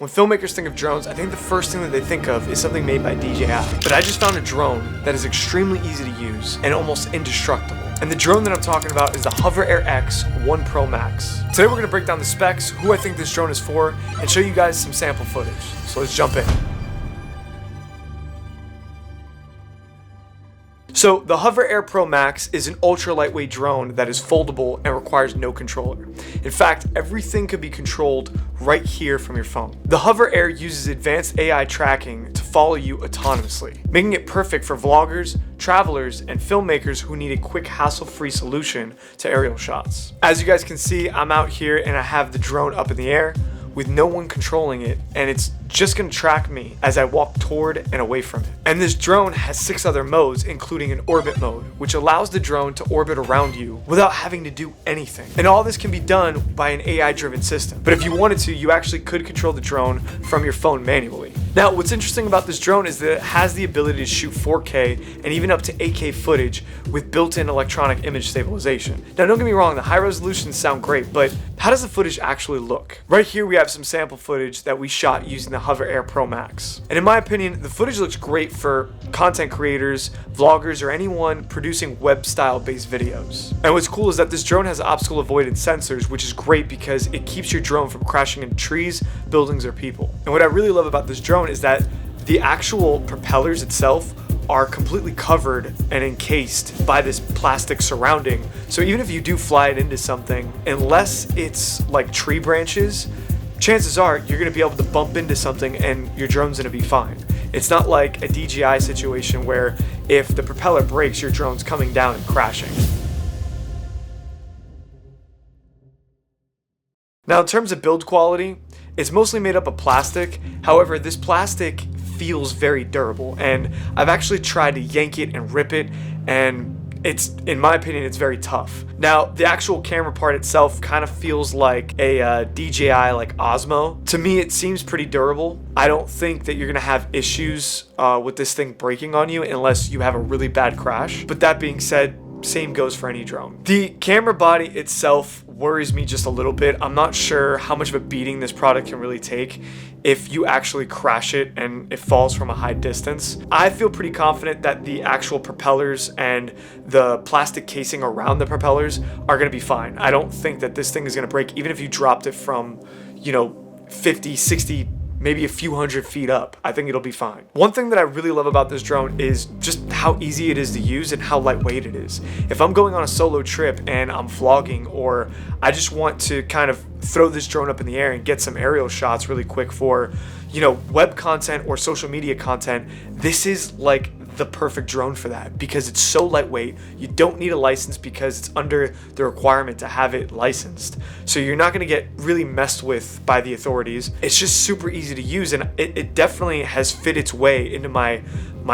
When filmmakers think of drones, I think the first thing that they think of is something made by DJI. But I just found a drone that is extremely easy to use and almost indestructible. And the drone that I'm talking about is the HOVERAir X 1 Pro Max. Today we're going to break down the specs, who I think this drone is for, and show you guys some sample footage. So let's jump in. So the HOVERAir Pro Max is an ultra lightweight drone that is foldable and requires no controller. In fact, everything could be controlled right here from your phone. The HOVERAir uses advanced AI tracking to follow you autonomously, making it perfect for vloggers, travelers, and filmmakers who need a quick hassle-free solution to aerial shots. As you guys can see, I'm out here and I have the drone up in the air with no one controlling it, and it's just gonna track me as I walk toward and away from it. And this drone has 6 other modes, including an orbit mode, which allows the drone to orbit around you without having to do anything. And all this can be done by an AI-driven system. But if you wanted to, you actually could control the drone from your phone manually. Now, what's interesting about this drone is that it has the ability to shoot 4K and even up to 8K footage with built-in electronic image stabilization. Now, don't get me wrong, the high resolutions sound great, but how does the footage actually look? Right here, we have some sample footage that we shot using the HOVERAir Pro Max. And in my opinion, the footage looks great for content creators, vloggers, or anyone producing web-style based videos. And what's cool is that this drone has obstacle avoidance sensors, which is great because it keeps your drone from crashing into trees, buildings, or people. And what I really love about this drone is that the actual propellers itself are completely covered and encased by this plastic surrounding. So even if you do fly it into something, unless it's like tree branches, chances are you're gonna be able to bump into something and your drone's gonna be fine. It's not like a DJI situation where if the propeller breaks, your drone's coming down and crashing. Now, in terms of build quality, it's mostly made up of plastic. However, this plastic feels very durable, and I've actually tried to yank it and rip it, and in my opinion, it's very tough. Now, the actual camera part itself kind of feels like a DJI like Osmo. To me, it seems pretty durable. I don't think that you're gonna have issues with this thing breaking on you unless you have a really bad crash. But that being said, same goes for any drone. The camera body itself worries me just a little bit. I'm not sure how much of a beating this product can really take if you actually crash it and it falls from a high distance. I feel pretty confident that the actual propellers and the plastic casing around the propellers are gonna be fine. I don't think that this thing is gonna break even if you dropped it from, 50, 60, maybe a few hundred feet up. I think it'll be fine. One thing that I really love about this drone is just how easy it is to use and how lightweight it is. If I'm going on a solo trip and I'm vlogging, or I just want to kind of throw this drone up in the air and get some aerial shots really quick for, web content or social media content, this is like the perfect drone for that because it's so lightweight. You don't need a license because it's under the requirement to have it licensed. So you're not going to get really messed with by the authorities. It's just super easy to use, and it definitely has fit its way into my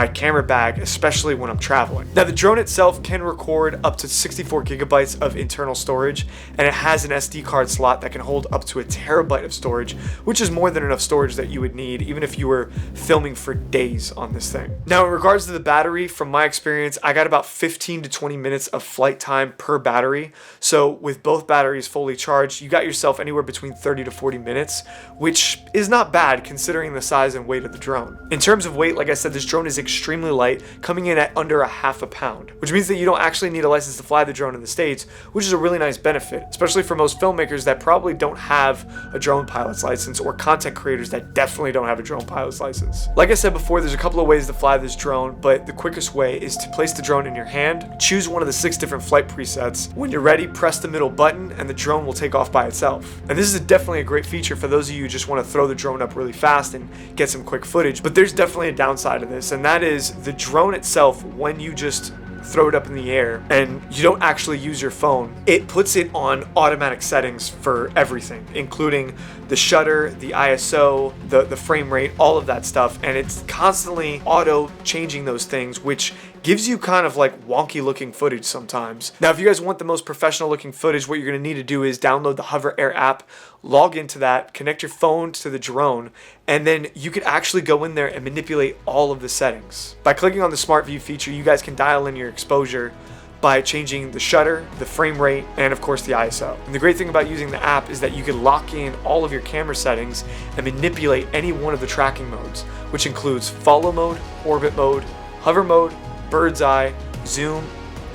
camera bag, especially when I'm traveling. Now, the drone itself can record up to 64 gigabytes of internal storage, and it has an SD card slot that can hold up to 1 terabyte of storage, which is more than enough storage that you would need even if you were filming for days on this thing. Now, in regards to the battery, from my experience, I got about 15 to 20 minutes of flight time per battery. So with both batteries fully charged, you got yourself anywhere between 30 to 40 minutes, which is not bad considering the size and weight of the drone. In terms of weight, like I said, this drone is extremely light, coming in at under a half a pound, which means that you don't actually need a license to fly the drone in the States, which is a really nice benefit, especially for most filmmakers that probably don't have a drone pilot's license, or content creators that definitely don't have a drone pilot's license. Like I said before, there's a couple of ways to fly this drone, but the quickest way is to place the drone in your hand, choose one of the 6 different flight presets. When you're ready, press the middle button and the drone will take off by itself. And this is definitely a great feature for those of you who just want to throw the drone up really fast and get some quick footage. But there's definitely a downside to this, and that is the drone itself. When you just throw it up in the air and you don't actually use your phone, it puts it on automatic settings for everything, including the shutter, the ISO, the frame rate, all of that stuff, and it's constantly auto changing those things, which gives you kind of like wonky looking footage sometimes. Now, if you guys want the most professional looking footage, what you're going to need to do is download the HOVERAir app, log into that, connect your phone to the drone, and then you could actually go in there and manipulate all of the settings. By clicking on the Smart View feature, you guys can dial in your exposure, by changing the shutter, the frame rate, and of course the ISO. And the great thing about using the app is that you can lock in all of your camera settings and manipulate any one of the tracking modes, which includes follow mode, orbit mode, hover mode, bird's eye, zoom,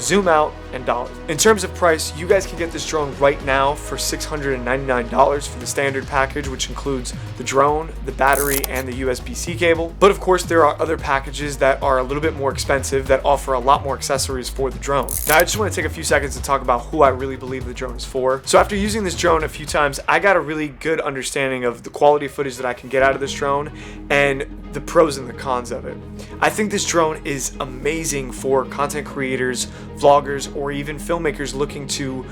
zoom out, and dolly. In terms of price, you guys can get this drone right now for $699 for the standard package, which includes the drone, the battery, and the USB-C cable. But of course, there are other packages that are a little bit more expensive that offer a lot more accessories for the drone. Now, I just want to take a few seconds to talk about who I really believe the drone is for. So after using this drone a few times, I got a really good understanding of the quality of footage that I can get out of this drone and the pros and the cons of it. I think this drone is amazing for content creators, vloggers, or even filmmakers looking to,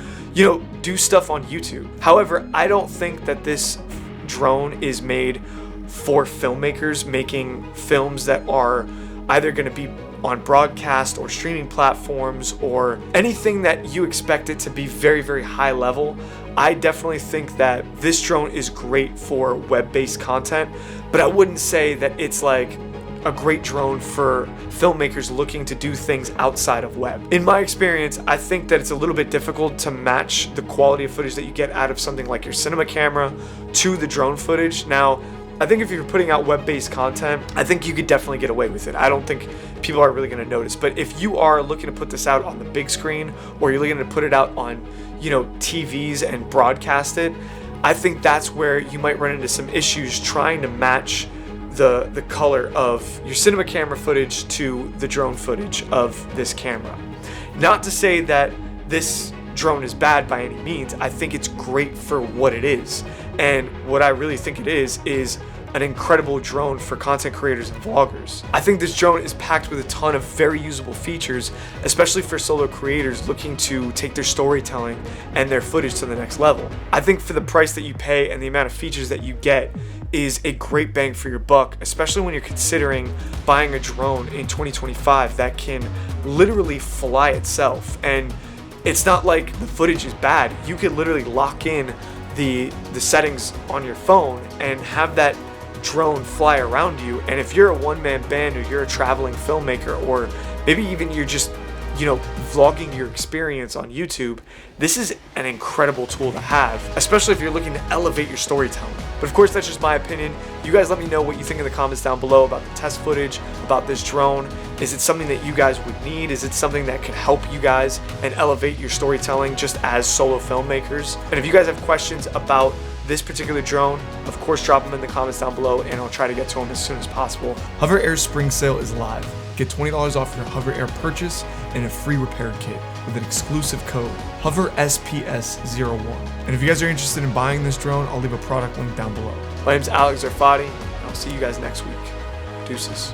do stuff on YouTube. However, I don't think that this drone is made for filmmakers making films that are either going to be on broadcast or streaming platforms or anything that you expect it to be very, very high level. I definitely think that this drone is great for web-based content, but I wouldn't say that it's like a great drone for filmmakers looking to do things outside of web. In my experience, I think that it's a little bit difficult to match the quality of footage that you get out of something like your cinema camera to the drone footage. Now, I think if you're putting out web-based content, I think you could definitely get away with it. I don't think people are really going to notice. But if you are looking to put this out on the big screen, or you're looking to put it out on, TVs and broadcast it, I think that's where you might run into some issues trying to match the color of your cinema camera footage to the drone footage of this camera. Not to say that this drone is bad by any means. I think it's great for what it is. And what I really think it is an incredible drone for content creators and vloggers. I think this drone is packed with a ton of very usable features, especially for solo creators looking to take their storytelling and their footage to the next level. I think for the price that you pay and the amount of features that you get is a great bang for your buck, especially when you're considering buying a drone in 2025 that can literally fly itself. And it's not like the footage is bad. You can literally lock in the settings on your phone and have that drone fly around you. And if you're a one-man band or you're a traveling filmmaker, or maybe even you're just vlogging your experience on YouTube, this is an incredible tool to have, especially if you're looking to elevate your storytelling. But of course, that's just my opinion. You guys let me know what you think in the comments down below about the test footage, about this drone. Is it something that you guys would need? Is it something that could help you guys and elevate your storytelling just as solo filmmakers? And if you guys have questions about this particular drone, of course, drop them in the comments down below and I'll try to get to them as soon as possible. HOVERAir's spring sale is live. Get $20 off your HOVERAir purchase and a free repair kit with an exclusive code, HOVERSPS01. And if you guys are interested in buying this drone, I'll leave a product link down below. My name's Zarfati, and I'll see you guys next week. Deuces.